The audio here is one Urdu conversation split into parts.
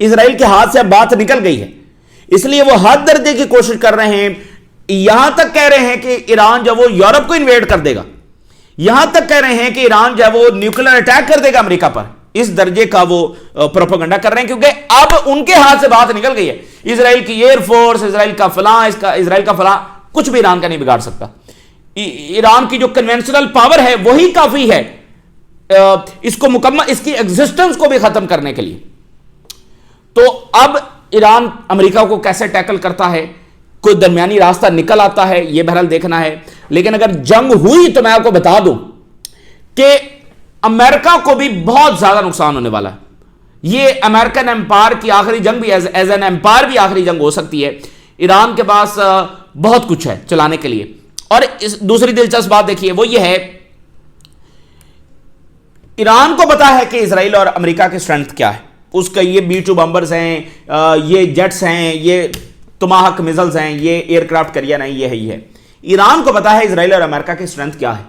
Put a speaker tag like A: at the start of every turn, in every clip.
A: اسرائیل کے ہاتھ سے اب بات نکل گئی ہے، اس لیے وہ حد درجے کی کوشش کر رہے ہیں، یہاں تک کہہ رہے ہیں کہ ایران جب وہ یورپ کو انویڈ کر دے گا، یہاں تک کہہ رہے ہیں کہ ایران جب وہ نیوکلیر اٹیک کر دے گا امریکہ پر، اس درجے کا وہ پروپیگنڈا کر رہے ہیں، کیونکہ اب ان کے ہاتھ سے بات نکل گئی ہے۔ اسرائیل کی ایئر فورس، اسرائیل کا فلاں، اسرائیل کا فلاں، کچھ بھی ایران کا نہیں بگاڑ سکتا۔ ایران کی جو کنونشنل پاور ہے وہی کافی ہے اس کو مکمل، اس کی ایگزسٹنس کو بھی ختم کرنے کے لیے۔ تو اب ایران امریکہ کو کیسے ٹیکل کرتا ہے، کوئی درمیانی راستہ نکل آتا ہے، یہ بہرحال دیکھنا ہے۔ لیکن اگر جنگ ہوئی تو میں آپ کو بتا دوں کہ امریکہ کو بھی بہت زیادہ نقصان ہونے والا ہے۔ یہ امریکن امپائر کی آخری جنگ بھی، ایز این امپائر بھی آخری جنگ ہو سکتی ہے۔ ایران کے پاس بہت کچھ ہے چلانے کے لیے۔ اور دوسری دلچسپ بات دیکھیے وہ یہ ہے، ایران کو پتا ہے کہ اسرائیل اور امریکہ کی اسٹرینتھ کیا ہے، اس کا یہ B-2 بمبرز ہیں، یہ جیٹس ہیں، یہ ٹماہک میزلز ہیں، یہ ایئر کرافٹ کیریئر ہیں، یہ ہے۔ ایران کو پتا ہے اسرائیل اور امریکہ کی اسٹرینتھ کیا ہے۔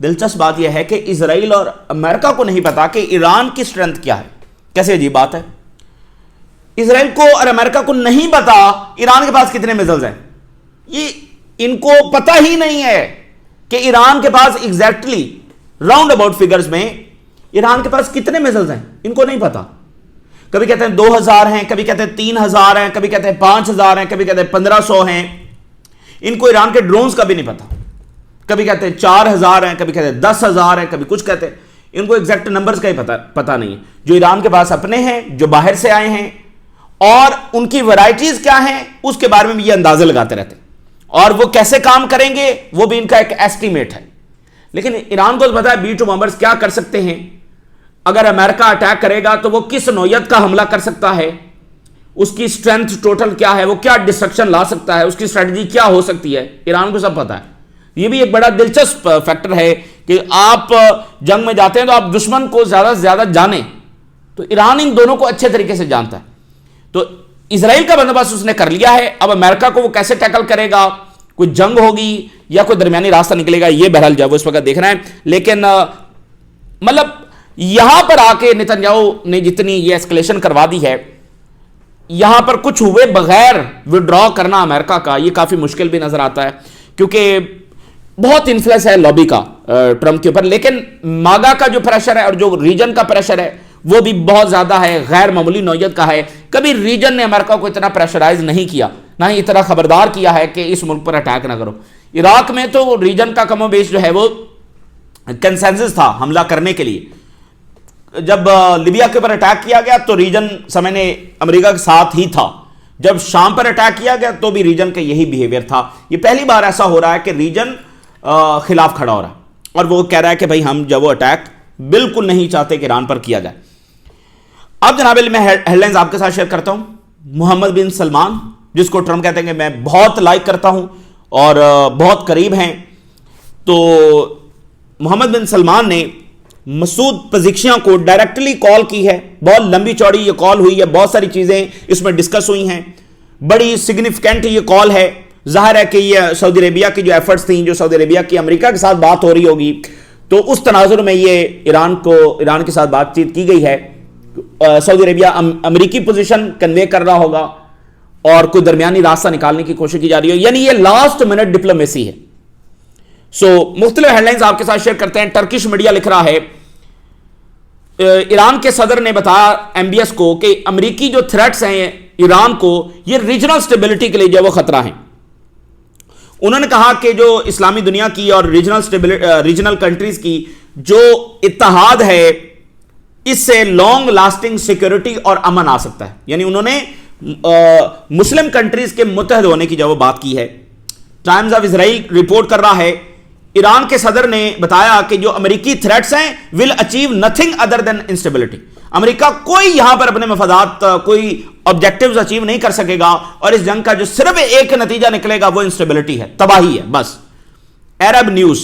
A: دلچسپ بات یہ ہے کہ اسرائیل اور امریکہ کو نہیں پتا کہ ایران کی اسٹرینتھ کیا ہے۔ کیسے عجیب بات ہے، اسرائیل کو اور امریکہ کو نہیں پتا ایران کے پاس کتنے میزلز ہیں، یہ ان کو پتا ہی نہیں ہے کہ ایران کے پاس ایگزیکٹلی راؤنڈ اباؤٹ فگرز میں ایران کے پاس کتنے میزلز ہیں، ان کو نہیں پتا۔ کبھی کہتے ہیں 2000 ہیں، کبھی کہتے ہیں 3000 ہیں، کبھی کہتے ہیں 5000 ہیں، کبھی کہتے ہیں 1500 ہیں۔ ان کو ایران کے ڈرونز کا بھی نہیں پتا، کبھی کہتے ہیں 4000 ہیں، کبھی کہتے ہیں 10,000 ہیں، کبھی کچھ کہتے ہیں۔ ان کو ایگزیکٹ نمبرز کا ہی پتا نہیں ہے۔ جو ایران کے پاس اپنے ہیں، جو باہر سے آئے ہیں، اور ان کی ورائٹیز کیا ہیں، اس کے بارے میں یہ اندازے لگاتے رہتے ہیں، اور وہ کیسے کام کریں گے وہ بھی ان کا ایک ایسٹیمیٹ ہے۔ لیکن ایران کو پتا ہے B-2 بمبرز کیا کر سکتے ہیں، اگر امریکہ اٹیک کرے گا تو وہ کس نوعیت کا حملہ کر سکتا ہے، اس کی اسٹرینتھ ٹوٹل کیا ہے، وہ کیا ڈسٹرکشن لا سکتا ہے، اس کی اسٹریٹجی کیا ہو سکتی ہے، ایران کو سب پتا ہے۔ یہ بھی ایک بڑا دلچسپ فیکٹر ہے کہ آپ جنگ میں جاتے ہیں تو آپ دشمن کو زیادہ سے زیادہ جانیں، تو ایران ان دونوں کو اچھے طریقے سے جانتا ہے۔ تو اسرائیل کا بندوبست اس نے کر لیا ہے، اب امریکہ کو وہ کیسے ٹیکل کرے گا، کوئی جنگ ہوگی یا کوئی درمیانی راستہ نکلے گا، یہ بہرحال جو اس وقت دیکھنا ہے۔ لیکن مطلب یہاں پر آ کے نتنیاہو نے جتنی یہ ایسکلیشن کروا دی ہے، یہاں پر کچھ ہوئے بغیر وڈرا کرنا امریکہ کا یہ کافی مشکل بھی نظر آتا ہے، کیونکہ بہت انفلوئنس ہے لابی کا ٹرمپ کے اوپر۔ لیکن ماگا کا جو پریشر ہے اور جو ریجن کا پریشر ہے وہ بھی بہت زیادہ ہے، غیر معمولی نوعیت کا ہے۔ کبھی ریجن نے امریکہ کو اتنا پریشرائز نہیں کیا، نہ ہی اتنا خبردار کیا ہے کہ اس ملک پر اٹیک نہ کرو۔ عراق میں تو ریجن کا کم و بیش جو ہے وہ کنسنسس تھا حملہ کرنے کے لیے۔ جب لیبیا کے اوپر اٹیک کیا گیا تو ریجن سمجھنے امریکہ کے ساتھ ہی تھا، جب شام پر اٹیک کیا گیا تو بھی ریجن کا یہی بیہیویئر تھا۔ یہ پہلی بار ایسا ہو رہا ہے کہ ریجن خلاف کھڑا ہو رہا ہے، اور وہ کہہ رہا ہے کہ بھائی ہم جب وہ اٹیک بالکل نہیں چاہتے کہ ایران پر کیا جائے۔ اب جناب میں ہیڈ لائنز آپ کے ساتھ شیئر کرتا ہوں۔ محمد بن سلمان، جس کو ٹرمپ کہتے ہیں کہ میں بہت لائک کرتا ہوں اور بہت قریب ہیں، تو محمد بن سلمان نے مسعود پزیکشیاں کو ڈائریکٹلی کال کی ہے۔ بہت لمبی چوڑی یہ کال ہوئی ہے، بہت ساری چیزیں اس میں ڈسکس ہوئی ہیں، بڑی سگنیفیکنٹ یہ کال ہے۔ ظاہر ہے کہ یہ سعودی عربیہ کی جو ایفرٹس تھیں، جو سعودی عربیہ کی امریکہ کے ساتھ بات ہو رہی ہوگی، تو اس تناظر میں یہ ایران کے ساتھ بات چیت کی گئی ہے۔ سعودی عربیہ امریکی پوزیشن کنوے کر رہا ہوگا اور کوئی درمیانی راستہ نکالنے کی کوشش کی جا رہی ہو، یعنی یہ لاسٹ منٹ ڈپلومیسی ہے۔ مختلف ہیڈ لائنز آپ کے ساتھ شیئر کرتے ہیں۔ ٹرکش میڈیا لکھ رہا ہے، ایران کے صدر نے بتایا MBS کو کہ امریکی جو تھریٹس ہیں ایران کو، یہ ریجنل سٹیبلٹی کے لیے جو وہ خطرہ ہیں۔ انہوں نے کہا کہ جو اسلامی دنیا کی اور ریجنل کنٹریز کی جو اتحاد ہے، اس سے لانگ لاسٹنگ سیکیورٹی اور امن آ سکتا ہے۔ یعنی انہوں نے مسلم کنٹریز کے متحد ہونے کی جو وہ بات کی ہے۔ ٹائمز آف اسرائیل رپورٹ کر رہا ہے، ایران کے صدر نے بتایا کہ جو امریکی تھریٹس ہیں will achieve nothing other than instability۔ امریکہ کوئی یہاں پر اپنے مفادات، کوئی آبجیکٹیوز اچیو نہیں کر سکے گا، اور اس جنگ کا جو صرف ایک نتیجہ نکلے گا وہ انسٹیبلٹی ہے، تباہی ہے بس۔ عرب نیوز،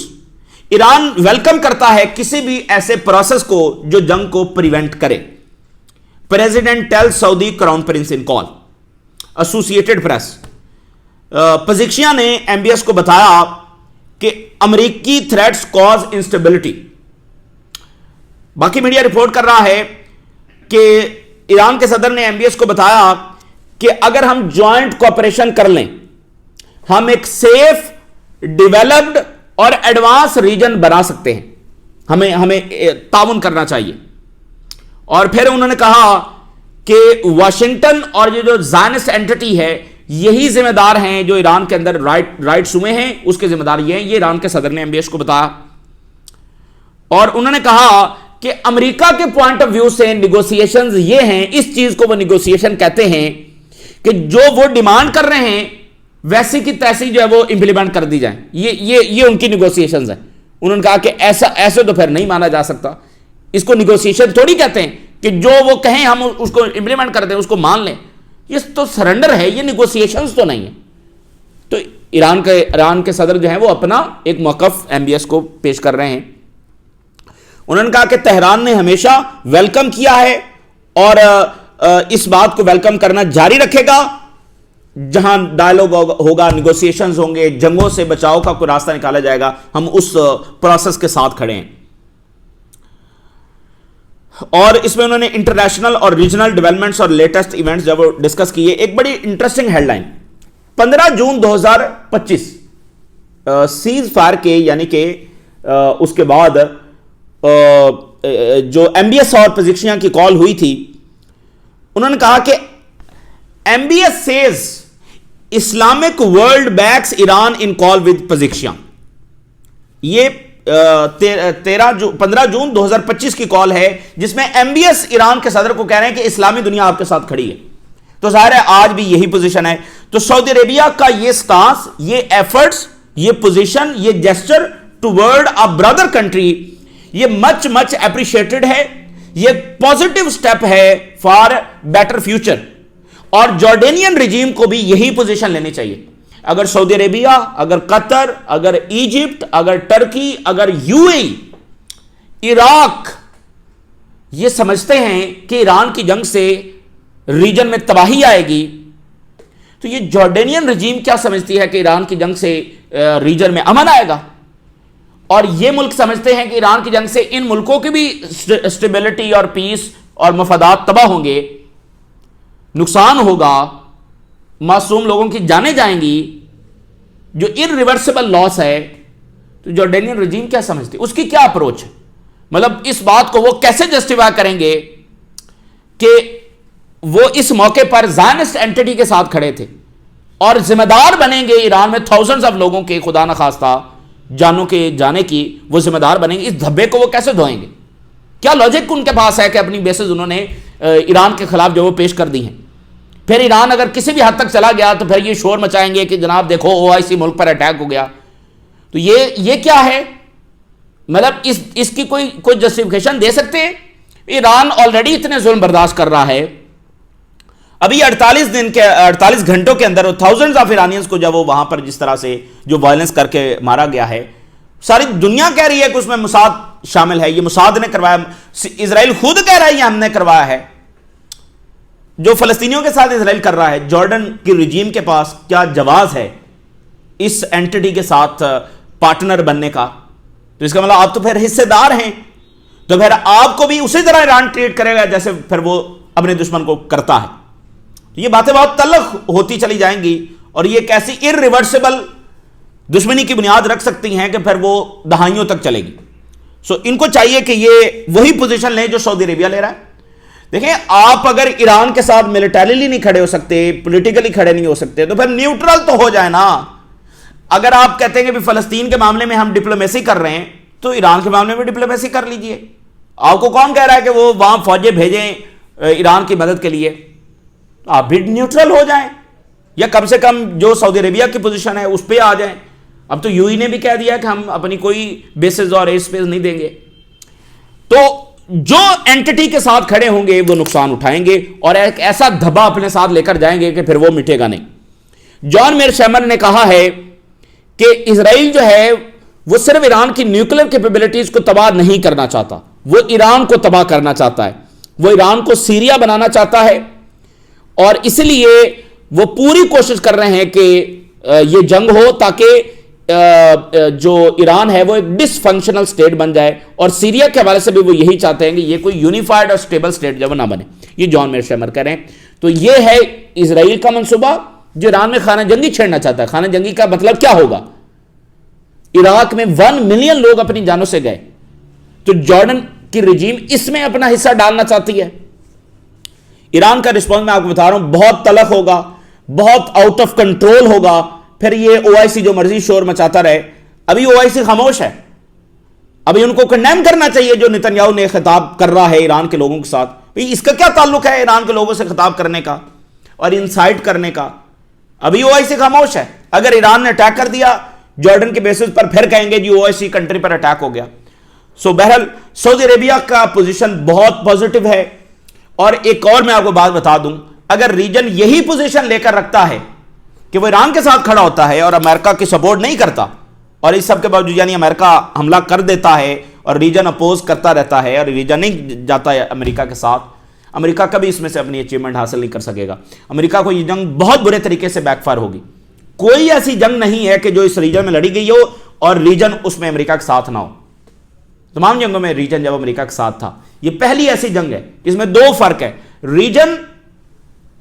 A: ایران ویلکم کرتا ہے کسی بھی ایسے پروسیس کو جو جنگ کو پریونٹ کرے۔ پریزیڈنٹ ٹیل سعودی کراؤن پرنس ان کال۔ ایسوسیٹڈ پریس، پزیکشیا نے MBS کو بتایا کہ امریکی تھریٹس کاز انسٹیبلٹی۔ باقی میڈیا رپورٹ کر رہا ہے کہ ایران کے صدر نے MBS کو بتایا کہ اگر ہم جوائنٹ کوآپریشن کر لیں ہم ایک سیف ڈیولپڈ اور ایڈوانس ریجن بنا سکتے ہیں, ہمیں تعاون کرنا چاہیے. اور پھر انہوں نے کہا کہ واشنگٹن اور یہ جو زائنسٹ اینٹی ہے یہی ذمہ دار ہیں جو ایران کے اندر رائٹس ہوئے ہیں, اس کے ذمہ دار یہ ہیں. یہ ایران کے صدر نے MBS کو بتایا. اور انہوں نے کہا کہ امریکہ کے پوائنٹ آف ویو سے نیگوسیشنز یہ ہیں, اس چیز کو وہ نیگوسیشن کہتے ہیں کہ جو وہ ڈیمانڈ کر رہے ہیں ویسی کی تیسی جو ہے وہ امپلیمنٹ کر دی جائیں. یہ ان کی نیگوسیشنز ہیں. انہوں نے کہا کہ ایسے تو پھر نہیں مانا جا سکتا, اس کو نیگوسیشن تھوڑی کہتے ہیں کہ جو وہ کہیں ہم اس کو امپلیمنٹ کر دیں, اس کو مان لیں. یہ تو سرنڈر ہے, یہ نیگوسیشنز تو نہیں ہے. تو ایران کے صدر جو ہیں وہ اپنا ایک موقف MBS کو پیش کر رہے ہیں. انہوں نے کہا کہ تہران نے ہمیشہ ویلکم کیا ہے اور اس بات کو ویلکم کرنا جاری رکھے گا جہاں ڈائلوگ ہوگا, نیگوسیشنز ہوں گے, جنگوں سے بچاؤ کا کوئی راستہ نکالا جائے گا, ہم اس پروسیس کے ساتھ کھڑے ہیں. اور اس میں انہوں نے انٹرنیشنل اور ریجنل ڈیولپمنٹس اور لیٹسٹ ایونٹس جب وہ ڈسکس کیے. ایک بڑی انٹرسٹنگ ہیڈ لائن 15 جون 2025 سیز فائر کے یعنی کہ اس کے بعد جو MBS اور پزیکشن کی کال ہوئی تھی, انہوں نے کہا کہ MBS says Islamic world backs Iran in call with پزیکشن. یہ 15 جون 2025 کی کال ہے جس میں MBS ایران کے صدر کو کہہ رہے ہیں کہ اسلامی دنیا آپ کے ساتھ کھڑی ہے. تو ظاہر ہے آج بھی یہی پوزیشن ہے. تو سعودی عربیہ کا یہ سٹانس, یہ ایفرٹس, یہ پوزیشن, یہ جیسچر ٹوورڈ ا برادر کنٹری, یہ مچ اپریشیٹڈ ہے. یہ پازیٹیو سٹیپ ہے فار بیٹر فیوچر. اور جارڈینین رجیم کو بھی یہی پوزیشن لینی چاہیے. اگر سعودی عربیہ, اگر قطر, اگر ایجپٹ, اگر ٹرکی, اگر UAE, عراق یہ سمجھتے ہیں کہ ایران کی جنگ سے ریجن میں تباہی آئے گی, تو یہ جارڈینین رجیم کیا سمجھتی ہے کہ ایران کی جنگ سے ریجن میں امن آئے گا. اور یہ ملک سمجھتے ہیں کہ ایران کی جنگ سے ان ملکوں کی بھی اسٹیبلٹی اور پیس اور مفادات تباہ ہوں گے, نقصان ہوگا, معصوم لوگوں کی جانیں جائیں گی, جو irreversible لاس ہے. تو جارڈینین رجیم کیا سمجھتی, اس کی کیا اپروچ ہے, مطلب اس بات کو وہ کیسے جسٹیفائی کریں گے کہ وہ اس موقع پر زائنسٹ اینٹی کے ساتھ کھڑے تھے اور ذمہ دار بنیں گے ایران میں تھاؤزنڈز آف لوگوں کے خدا نخواستہ جانوں کے جانے کی, وہ ذمہ دار بنیں گے. اس دھبے کو وہ کیسے دھوئیں گے, کیا لاجک ان کے پاس ہے کہ اپنی بیسز انہوں نے ایران کے خلاف جو وہ پیش کر دی ہیں. پھر ایران اگر کسی بھی حد تک چلا گیا تو پھر یہ شور مچائیں گے کہ جناب دیکھو OIC ملک پر اٹیک ہو گیا. تو یہ کیا ہے, مطلب اس کی کوئی جسٹیفیکیشن دے سکتے ہیں؟ ایران آلریڈی اتنے ظلم برداشت کر رہا ہے. ابھی 48 گھنٹوں کے اندر تھاؤزنڈز آف ایرانینز کو جب وہ وہاں پر جس طرح سے جو وائلنس کر کے مارا گیا ہے, ساری دنیا کہہ رہی ہے کہ اس میں موساد شامل ہے, یہ موساد نے کروایا. اسرائیل خود کہہ رہا ہے یہ ہم نے کروایا ہے. جو فلسطینیوں کے ساتھ اسرائیل کر رہا ہے, جارڈن کی رجیم کے پاس کیا جواز ہے اس اینٹی کے ساتھ پارٹنر بننے کا؟ تو اس کا مطلب آپ تو پھر حصے دار ہیں, تو پھر آپ کو بھی اسی طرح ایران ٹریٹ کرے گا جیسے پھر وہ اپنے دشمن کو کرتا ہے. یہ باتیں بہت تلخ ہوتی چلی جائیں گی اور یہ کیسی irreversible دشمنی کی بنیاد رکھ سکتی ہیں کہ پھر وہ دہائیوں تک چلے گی. سو ان کو چاہیے کہ یہ وہی پوزیشن لیں جو سعودی عربیہ لے رہا ہے. دیکھیں, آپ اگر ایران کے ساتھ ملیٹریلی نہیں کھڑے ہو سکتے, پولیٹیکلی کھڑے نہیں ہو سکتے, تو پھر نیوٹرل تو ہو جائے نا. اگر آپ کہتے ہیں کہ فلسطین کے معاملے میں ہم ڈپلومیسی کر رہے ہیں تو ایران کے معاملے میں ڈپلومیسی کر لیجئے. آپ کو کون کہہ رہا ہے کہ وہ وہاں فوجیں بھیجیں ایران کی مدد کے لیے؟ آپ بھی نیوٹرل ہو جائیں, یا کم سے کم جو سعودی عربیہ کی پوزیشن ہے اس پہ آ جائیں. اب تو UAE نے بھی کہہ دیا کہ ہم اپنی کوئی بیسز اور ایئر اسپیس نہیں دیں گے. تو جو اینٹی کے ساتھ کھڑے ہوں گے وہ نقصان اٹھائیں گے اور ایک ایسا دھبا اپنے ساتھ لے کر جائیں گے کہ پھر وہ مٹے گا نہیں. جان میرشیمر نے کہا ہے کہ اسرائیل جو ہے وہ صرف ایران کی نیوکلیر کیپیبلٹیز کو تباہ نہیں کرنا چاہتا, وہ ایران کو تباہ کرنا چاہتا ہے. وہ ایران کو سیریا بنانا چاہتا ہے اور اس لیے وہ پوری کوشش کر رہے ہیں کہ یہ جنگ ہو تاکہ جو ایران ہے وہ ایک ڈس فنکشنل سٹیٹ بن جائے, اور سیریا کے حوالے سے بھی وہ یہی چاہتے ہیں کہ یہ کوئی یونیفائڈ اور سٹیبل سٹیٹ جو نہ بنے. یہ جان میرشیمر کہہ رہے ہیں. تو یہ ہے اسرائیل کا منصوبہ جو ایران میں خانہ جنگی چھیڑنا چاہتا ہے. خانہ جنگی کا مطلب کیا ہوگا؟ عراق میں 1 ملین لوگ اپنی جانوں سے گئے, تو جارڈن کی رجیم اس میں اپنا حصہ ڈالنا چاہتی ہے. ایران کا رسپانس میں آپ کو بتا رہا ہوں بہت تلخ ہوگا, بہت آؤٹ آف کنٹرول ہوگا. پھر یہ OIC جو مرضی شور مچاتا رہے. ابھی OIC خاموش ہے. ابھی ان کو کنڈیم کرنا چاہیے جو نتنیاہو نے خطاب کر رہا ہے ایران کے لوگوں کے ساتھ. اس کا کیا تعلق ہے ایران کے لوگوں سے خطاب کرنے کا اور انسائٹ کرنے کا؟ ابھی OIC خاموش ہے. اگر ایران نے اٹیک کر دیا جارڈن کے بیسس پر, پھر کہیں گے جی OIC کنٹری پر اٹیک ہو گیا. بہرحال سعودی عربیہ کا پوزیشن بہت پازیٹو ہے. اور ایک اور میں آپ کو بات بتا دوں, اگر ریجن یہی پوزیشن لے کر رکھتا ہے کہ وہ ایران کے ساتھ کھڑا ہوتا ہے اور امریکہ کی سپورٹ نہیں کرتا, اور اس سب کے باوجود یعنی امریکہ حملہ کر دیتا ہے اور ریجن اپوز کرتا رہتا ہے اور ریجن نہیں جاتا ہے امریکہ کے ساتھ, امریکہ کبھی اس میں سے اپنی اچیومنٹ حاصل نہیں کر سکے گا. امریکہ کو یہ جنگ بہت برے طریقے سے بیک فائر ہوگی. کوئی ایسی جنگ نہیں ہے کہ جو اس ریجن میں لڑی گئی ہو اور ریجن اس میں امریکہ کے ساتھ نہ ہو. تمام جنگوں میں ریجن جب امریکہ کے ساتھ تھا, یہ پہلی ایسی جنگ ہے جس میں 2 فرق ہے. ریجن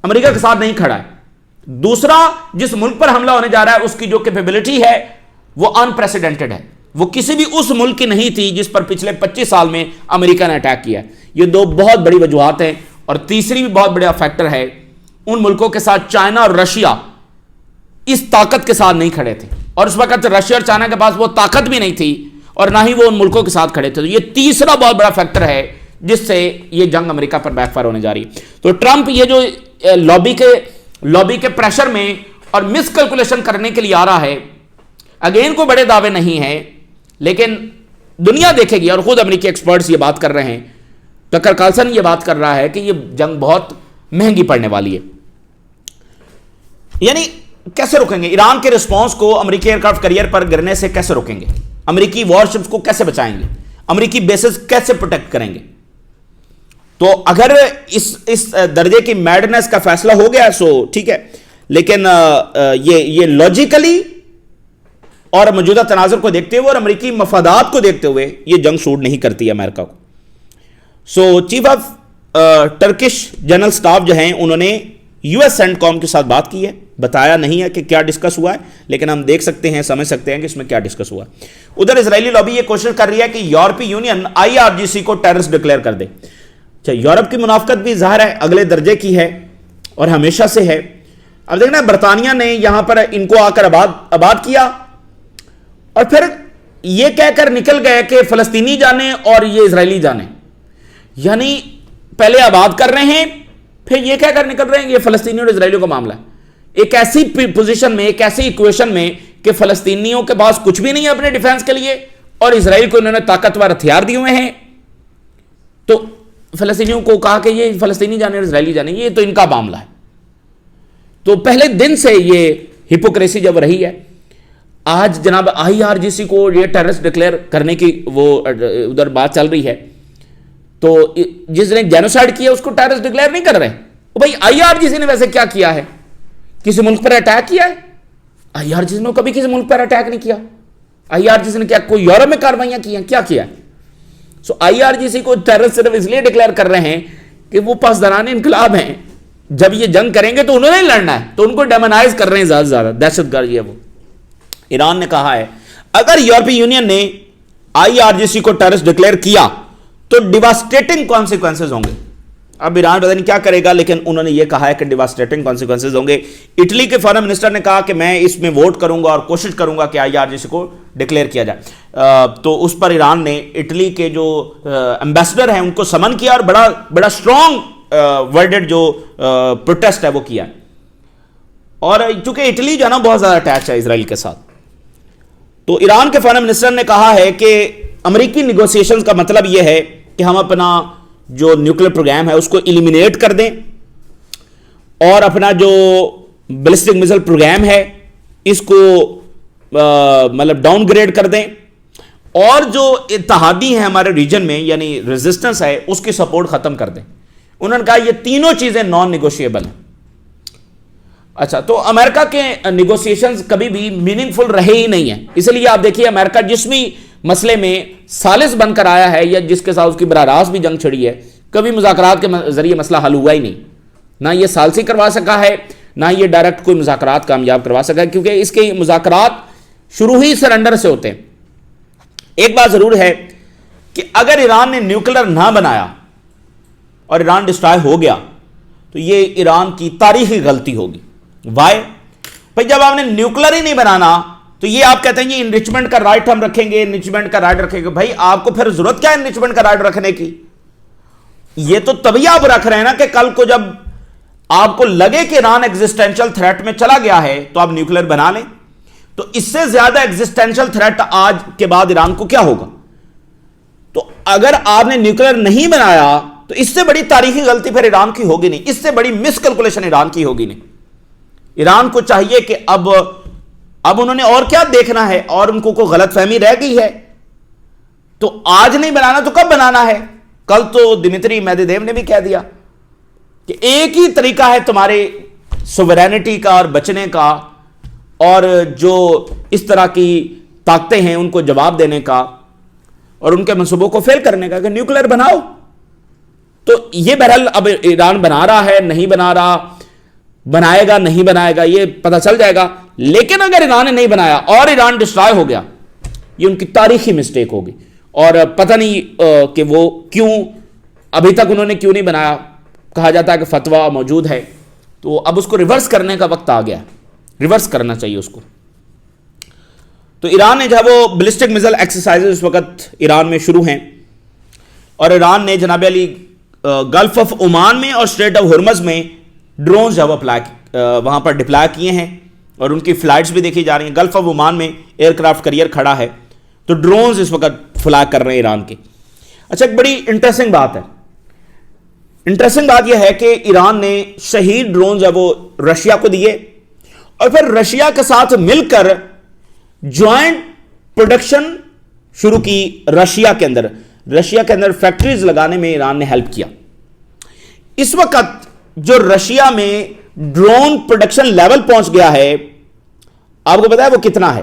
A: امریکہ کے ساتھ نہیں کھڑا ہے. دوسرا, جس ملک پر حملہ ہونے جا رہا ہے اس کی جو کیپیبلٹی ہے وہ انپریسیڈنٹڈ ہے. وہ کسی بھی اس ملک کی نہیں تھی جس پر پچھلے 25 سال میں امریکہ نے اٹیک کیا. یہ 2 بہت بڑی وجوہات ہیں. اور تیسری بھی بہت بڑا فیکٹر ہے, ان ملکوں کے ساتھ چائنا اور رشیا اس طاقت کے ساتھ نہیں کھڑے تھے, اور اس وقت رشیا اور چائنا کے پاس وہ طاقت بھی نہیں تھی اور نہ ہی وہ ان ملکوں کے ساتھ کھڑے تھے. تو یہ تیسرا بہت بڑا فیکٹر ہے جس سے یہ جنگ امریکہ پر بیک فائر ہونے جا رہی ہے. تو ٹرمپ یہ جو لابی کے پریشر میں اور مس کیلکولیشن کرنے کے لیے آ رہا ہے, اگین کو بڑے دعوے نہیں ہیں لیکن دنیا دیکھے گی, اور خود امریکی ایکسپرٹس یہ بات کر رہے ہیں. ٹکر کارلسن یہ بات کر رہا ہے کہ یہ جنگ بہت مہنگی پڑنے والی ہے. یعنی کیسے روکیں گے ایران کے رسپانس کو؟ امریکی ایئرکرافٹ کیریئر پر گرنے سے کیسے روکیں گے؟ امریکی وارشپس کو کیسے بچائیں گے؟ امریکی بیسز کیسے پروٹیکٹ کریں گے؟ تو اگر اس درجے کی میڈنس کا فیصلہ ہو گیا سو ٹھیک ہے, لیکن یہ لاجیکلی اور موجودہ تناظر کو دیکھتے ہوئے اور امریکی مفادات کو دیکھتے ہوئے یہ جنگ سوٹ نہیں کرتی ہے امریکہ کو. Chief of Turkish general staff جو ہیں انہوں نے US سینٹکام کے ساتھ بات کی ہے. بتایا نہیں ہے کہ کیا ڈسکس ہوا ہے, لیکن ہم دیکھ سکتے ہیں, سمجھ سکتے ہیں کہ اس میں کیا ڈسکس ہوا ہے. ادھر اسرائیلی لابی یہ کوشش کر رہی ہے کہ یورپی یونین IRGC کو ٹیررسٹ ڈکلیئر کر دے. اچھا, یورپ کی منافقت بھی ظاہر ہے اگلے درجے کی ہے اور ہمیشہ سے ہے. اب دیکھنا برطانیہ نے یہاں پر ان کو آ کر آباد کیا اور پھر یہ کہہ کر نکل گئے کہ فلسطینی جانے اور یہ اسرائیلی جانے. یعنی پہلے آباد کر رہے ہیں پھر یہ کہہ کر نکل رہے ہیں کہ یہ فلسطینی اور اسرائیلیوں کا معاملہ ہے. ایک ایسی پوزیشن میں, ایک ایسی ایکویشن میں کہ فلسطینیوں کے پاس کچھ بھی نہیں ہے اپنے ڈیفنس کے لیے اور اسرائیل کو انہوں نے طاقتور ہتھیار دیے ہوئے ہیں. تو فلسطینیوں کو کہا کہ یہ فلسطینی جانے اور اسرائیلی جانے, یہ تو ان کا معاملہ ہے. تو پہلے دن سے یہ ہپوکریسی جب رہی ہے. آج جناب IRGC کو یہ ٹیررسٹ ڈکلیئر کرنے کی وہ ادھر بات چل رہی ہے, تو جس نے جینوسائیڈ کیا اس کو ٹیررسٹ ڈکلیئر نہیں کر رہے. بھائی IRGC نے ویسے کیا کیا ہے؟ کسی ملک پر اٹیک کیا ہے؟ IRGC نے کبھی کسی ملک پر اٹیک نہیں کیا. IRGC نے کیا کوئی یورپ میں کاروائیاں کی ہیں؟ کیا کیا ہے؟ IRGC کو ٹیررسٹ صرف اس لیے ڈکلیئر کر رہے ہیں کہ وہ پاسداران انقلاب ہیں. جب یہ جنگ کریں گے تو انہوں نے لڑنا ہے, تو ان کو ڈیمونائز کر رہے ہیں زیادہ سے زیادہ, دہشت گرد. یہ وہ ایران نے کہا ہے اگر یورپی یونین نے IRGC کو ٹیررسٹ ڈکلیئر کیا تو ڈیواسٹیٹنگ کانسیکوینسز ہوں گے. اب ایران پتہ نہیں کیا کرے گا, لیکن انہوں نے یہ کہا ہے کہ ڈیواسٹیٹنگ کانسیکوینسز ہوں گے. اٹلی کے فارن منسٹر نے کہا کہ میں اس میں ووٹ کروں گا اور کوشش کروں گا کہ IRGC کو ڈکلیئر کیا جائے. تو اس پر ایران نے اٹلی کے جو ایمبیسڈر ہیں ان کو سمن کیا اور بڑا اسٹرانگ ورڈڈ جو پروٹیسٹ ہے وہ کیا. اور چونکہ اٹلی جو ہے نا بہت زیادہ اٹیچ ہے اسرائیل کے ساتھ, تو ایران کے فارن منسٹر نے کہا ہے کہ امریکی نیگوسیشنز کا مطلب یہ ہے کہ ہم اپنا جو نیوکلیر پروگرام ہے اس کو ایلیمینیٹ کر دیں اور اپنا جو بیلسٹک میزائل پروگرام ہے اس کو مطلب ڈاؤن گریڈ کر دیں, اور جو اتحادی ہیں ہمارے ریجن میں یعنی ریزسٹنس ہے اس کی سپورٹ ختم کر دیں. انہوں نے کہا یہ تینوں چیزیں نان نیگوشیبل ہیں. اچھا، تو امریکہ کے نیگوسیشنز کبھی بھی میننگ فل رہے ہی نہیں ہیں. اس لیے آپ دیکھیے امریکہ جس بھی مسئلے میں ثالث بن کر آیا ہے یا جس کے ساتھ اس کی براہ راست بھی جنگ چھڑی ہے، کبھی مذاکرات کے ذریعے مسئلہ حل ہوا ہی نہیں. نہ یہ ثالثی کروا سکا ہے، نہ یہ ڈائریکٹ کوئی مذاکرات کامیاب کروا سکا ہے، کیونکہ اس کے مذاکرات شروع ہی سرنڈر سے ہوتے ہیں. ایک بات ضرور ہے کہ اگر ایران نے نیوکلر نہ بنایا اور ایران ڈسٹرائے ہو گیا تو یہ ایران کی تاریخی غلطی ہوگی. وائے بھائی، جب آپ نے نیوکلر ہی نہیں بنانا تو یہ آپ کہتے ہیں یہ انریچمنٹ کا رائٹ ہم رکھیں گے، انریچمنٹ کا رائٹ رکھیں گے. بھائی آپ کو پھر ضرورت کیا ہے انریچمنٹ کا رائٹ رکھنے کی؟ یہ تو تبھی آپ رکھ رہے ہیں نا کہ کل کو جب آپ کو لگے کہ ایران ایگزسٹینشل تھریٹ میں چلا گیا ہے تو آپ نیوکلر بنا لیں. تو اس سے زیادہ ایگزسٹینشل تھریٹ آج کے بعد ایران کو کیا ہوگا؟ تو اگر آپ نے نیوکلر نہیں بنایا تو اس سے بڑی تاریخی غلطی پھر ایران کی ہوگی نہیں، اس سے بڑی مس کیلکولیشن ایران کی ہوگی نہیں. ایران کو چاہیے کہ اب انہوں نے اور کیا دیکھنا ہے، اور ان کو کوئی غلط فہمی رہ گئی ہے تو آج نہیں بنانا تو کب بنانا ہے؟ کل تو دمتری میدویدیو نے بھی کہہ دیا کہ ایک ہی طریقہ ہے تمہارے سوورینٹی کا اور بچنے کا اور جو اس طرح کی طاقتیں ہیں ان کو جواب دینے کا اور ان کے منصوبوں کو فیل کرنے کا، کہ نیوکلر بناؤ. تو یہ بہرحال اب ایران بنا رہا ہے نہیں بنا رہا، بنائے گا نہیں بنائے گا یہ پتہ چل جائے گا. لیکن اگر ایران نے نہیں بنایا اور ایران ڈسٹرائے ہو گیا، یہ ان کی تاریخی مسٹیک ہوگی. اور پتہ نہیں کہ وہ کیوں ابھی تک انہوں نے کیوں نہیں بنایا. کہا جاتا ہے کہ فتویٰ موجود ہے، تو اب اس کو ریورس کرنے کا وقت آ گیا، ریورس کرنا چاہیے اس کو. تو ایران نے جو ہے وہ بلسٹک میزائل ایکسرسائز اس وقت ایران میں شروع ہیں، اور ایران نے جناب علی گلف آف عمان میں اور اسٹریٹ آف ہرمز میں ڈرونز جو وہاں پر ڈپلائے کیے ہیں، اور ان کی فلائٹس بھی دیکھی جا رہی ہیں. گلف آف عمان میں ایئر کرافٹ کریئر کھڑا ہے، تو ڈرونز اس وقت فلائی کر رہے ہیں ایران کے. اچھا، ایک بڑی انٹرسٹنگ بات ہے. انٹرسٹنگ بات یہ ہے کہ ایران نے شہید ڈرونز وہ رشیا کو دیے، اور پھر رشیا کے ساتھ مل کر جوائنٹ پروڈکشن شروع کی. رشیا کے اندر فیکٹریز لگانے میں ایران نے ہیلپ کیا. اس وقت جو رشیا میں ڈرون پروڈکشن لیول پہنچ گیا ہے، آپ کو پتا ہے وہ کتنا ہے؟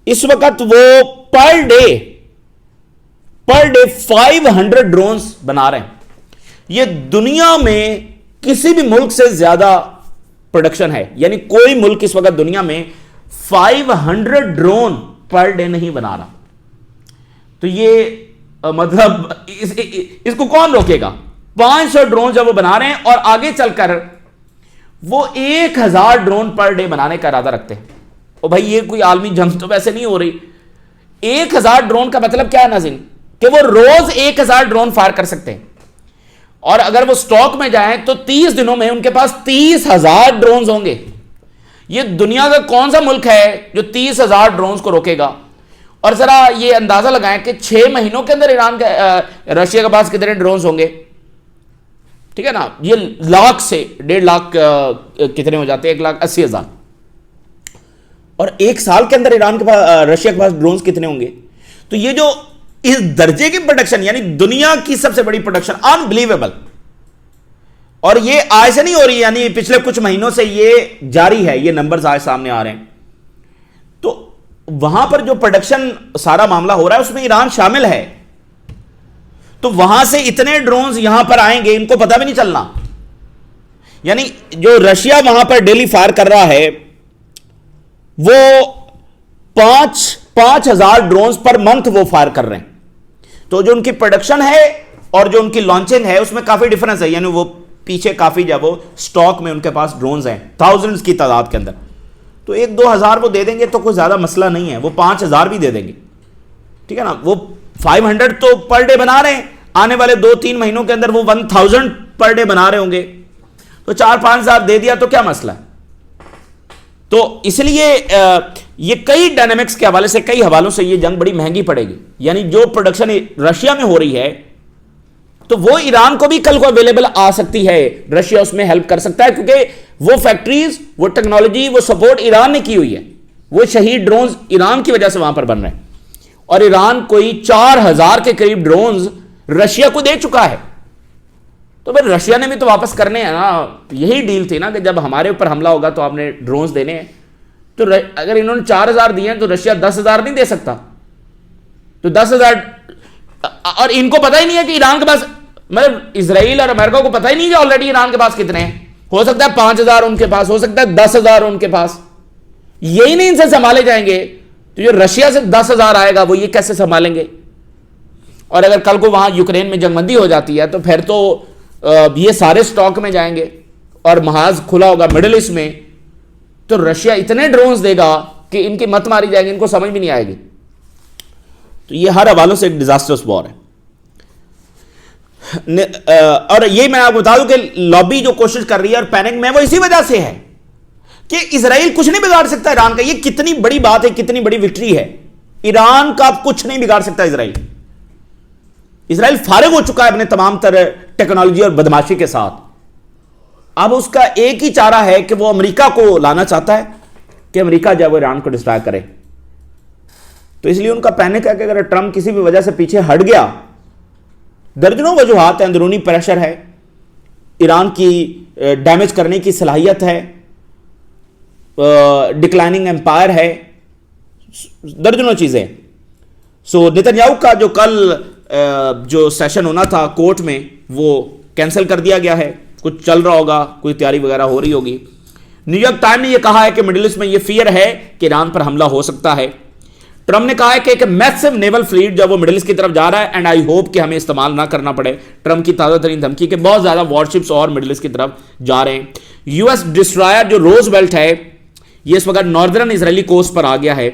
A: اس وقت وہ پر ڈے 500 ڈرونز بنا رہے ہیں. یہ دنیا میں کسی بھی ملک سے زیادہ پروڈکشن ہے. یعنی کوئی ملک اس وقت دنیا میں 500 ڈرون پر ڈے نہیں بنا رہا. تو یہ مطلب اس کو کون روکے گا؟ 500 ڈرون جب وہ بنا رہے ہیں، اور آگے چل کر وہ 1000 ڈرون پر ڈے بنانے کا ارادہ رکھتے ہیں. اور بھائی یہ کوئی عالمی جنگ تو ویسے نہیں ہو رہی. 1000 ڈرون کا مطلب کیا ہے ناظرین؟ کہ وہ روز 1000 ڈرون فائر کر سکتے ہیں، اور اگر وہ سٹاک میں جائیں تو 30 دنوں میں ان کے پاس 30,000 ڈرونز ہوں گے. یہ دنیا کا کون سا ملک ہے جو 30,000 ڈرونز کو روکے گا؟ اور ذرا یہ اندازہ لگائیں کہ 6 مہینوں کے اندر رشیا کے پاس کتنے ڈرونز ہوں گے. ٹھیک ہے نا؟ یہ لاکھ سے 1.5 لاکھ کتنے ہو جاتے ہیں؟ 1,80,000. اور ایک سال کے اندر ایران کے پاس رشیا کے پاس ڈرونز کتنے ہوں گے؟ تو یہ جو اس درجے کی پروڈکشن، یعنی دنیا کی سب سے بڑی پروڈکشن، انبلیویبل. اور یہ آج سے نہیں ہو رہی، یعنی پچھلے کچھ مہینوں سے یہ جاری ہے، یہ نمبرز آج سامنے آ رہے ہیں. تو وہاں پر جو پروڈکشن سارا معاملہ ہو رہا ہے اس میں ایران شامل ہے. تو وہاں سے اتنے ڈرونز یہاں پر آئیں گے، ان کو پتہ بھی نہیں چلنا. یعنی جو رشیا وہاں پر ڈیلی فائر کر رہا ہے وہ 5,000 ڈرونز پر منتھ وہ فائر کر رہے ہیں. تو جو ان کی پروڈکشن ہے اور جو ان کی لانچنگ ہے اس میں کافی ڈیفرنس ہے. یعنی وہ پیچھے کافی جب وہ سٹاک میں ان کے پاس ڈرونز ہیں تھاؤزنڈز کی تعداد کے اندر. تو 1-2 ہزار وہ دے دیں گے تو کوئی زیادہ مسئلہ نہیں ہے. وہ 5,000 بھی دے دیں گے. ٹھیک ہے نا؟ وہ 500 تو پر ڈے بنا رہے ہیں، آنے والے 2-3 مہینوں کے اندر وہ 1000 پر ڈے بنا رہے ہوں گے. تو 4-5 ہزار دے دیا تو کیا مسئلہ ہے؟ تو اس لیے یہ کئی ڈائنامکس کے حوالے سے، کئی حوالوں سے یہ جنگ بڑی مہنگی پڑے گی. یعنی جو پروڈکشن رشیا میں ہو رہی ہے تو وہ ایران کو بھی کل کو اویلیبل آ سکتی ہے. رشیا اس میں ہیلپ کر سکتا ہے کیونکہ وہ فیکٹریز، وہ ٹیکنالوجی، وہ سپورٹ ایران نے کی ہوئی ہے. وہ شہید ڈرونز ایران کی وجہ سے وہاں پر بن رہے ہیں. اور ایران کوئی 4000 کے قریب ڈرونز رشیا کو دے چکا ہے. تو پھر رشیا نے بھی تو واپس کرنے ہیں نا. یہی ڈیل تھی نا کہ جب ہمارے اوپر حملہ ہوگا تو آپ نے ڈرونز دینے ہیں. تو اگر انہوں نے 4000 دیے ہیں تو رشیا 10,000 نہیں دے سکتا. تو 10,000, اور ان کو پتہ ہی نہیں ہے کہ ایران کے پاس, مطلب اسرائیل اور امریکہ کو پتہ ہی نہیں کہ آلریڈی ایران کے پاس کتنے ہیں. ہو سکتا ہے 5,000 ان کے پاس, ہو سکتا ہے 10,000 ان کے پاس. یہی نہیں ان سے سنبھالے جائیں گے تو جو رشیا سے 10,000 آئے گا وہ یہ کیسے سنبھالیں گے. اور اگر کل کو وہاں یوکرین میں جنگ بندی ہو جاتی ہے تو پھر تو یہ سارے سٹاک میں جائیں گے اور محاذ کھلا ہوگا مڈل ایسٹ میں, تو رشیا اتنے ڈرونز دے گا کہ ان کی مت ماری جائے گی, ان کو سمجھ بھی نہیں آئے گی. تو یہ ہر حوالوں سے ایک ڈیزاسٹرس وار ہے. اور یہ میں آپ کو بتا دوں کہ لابی جو کوشش کر رہی ہے اور پینک میں وہ اسی وجہ سے ہے کہ اسرائیل کچھ نہیں بگاڑ سکتا ایران کا. یہ کتنی بڑی بات ہے, کتنی بڑی وکٹری ہے. ایران کا کچھ نہیں بگاڑ سکتا اسرائیل. اسرائیل فارغ ہو چکا ہے اپنے تمام تر ٹیکنالوجی اور بدماشی کے ساتھ. اب اس کا ایک ہی چارہ ہے کہ وہ امریکہ کو لانا چاہتا ہے کہ امریکہ جب وہ ایران کو ڈسٹرائے کرے. تو اس لیے ان کا پینک ہے کہ اگر ٹرمپ کسی بھی وجہ سے پیچھے ہٹ گیا, درجنوں وجوہات ہیں, اندرونی پریشر ہے, ایران کی ڈیمیج کرنے کی صلاحیت ہے, ڈکلائننگ امپائر ہے, درجنوں چیزیں. سو نیتنیاہو کا جو کل جو سیشن ہونا تھا کورٹ میں وہ کینسل کر دیا گیا ہے. کچھ چل رہا ہوگا, کوئی تیاری وغیرہ ہو رہی ہوگی. نیو یارک ٹائم نے یہ کہا ہے کہ مڈل ایسٹ میں یہ فیئر ہے کہ ایران پر حملہ ہو سکتا ہے. ٹرمپ نے کہا ہے کہ ایک میسو نیول فلیٹ جب وہ مڈل ایسٹ کی طرف جا رہا ہے, اینڈ آئی ہوپ کہ ہمیں استعمال نہ کرنا پڑے. ٹرمپ کی تازہ ترین دھمکی کہ بہت زیادہ وارشپس اور مڈل ایسٹ کی طرف جا رہے ہیں. یو ایس ڈسٹرائر جو روز بیلٹ ہے یہ اس وقت ناردرن اسرائیلی کوسٹ پر آ گیا ہے.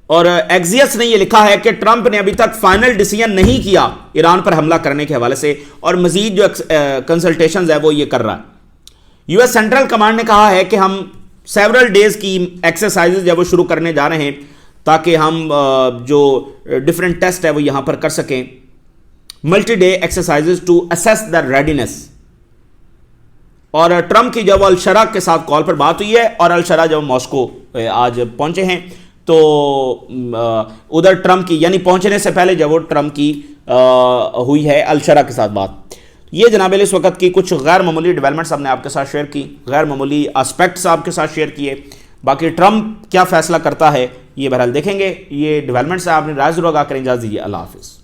A: اور ایکزیس نے یہ لکھا ہے کہ ٹرمپ نے ابھی تک فائنل ڈیسیژن نہیں کیا ایران پر حملہ کرنے کے حوالے سے, اور مزید جو کنسلٹیشنز ہے وہ یہ کر رہا ہے. یو ایس سینٹرل کمانڈ نے کہا ہے کہ ہم سیورل ڈیز کی ایکسرسائزز جب وہ شروع کرنے جا رہے ہیں تاکہ ہم جو ڈفرینٹ ٹیسٹ ہے وہ یہاں پر کر سکیں. Multi day exercises to assess the radiance. اور ٹرمپ کی جب الشرا کے ساتھ کال پر بات ہوئی ہے, اور الشرا جب ماسکو آج پہنچے ہیں تو ادھر ٹرمپ کی یعنی پہنچنے سے پہلے جب وہ ٹرمپ کی ہوئی ہے الشرا کے ساتھ بات. یہ جناب اس وقت کی کچھ غیر معمولی ڈیولپمنٹس ہم نے آپ کے ساتھ شیئر کی, غیر معمولی اسپیکٹس آپ کے ساتھ شیئر کیے. باقی ٹرمپ کیا فیصلہ کرتا ہے یہ بہرحال دیکھیں گے. یہ ڈیولپمنٹس آپ نے رائے ضرور آگاہ کریں. اجازت دیجیے, اللہ حافظ.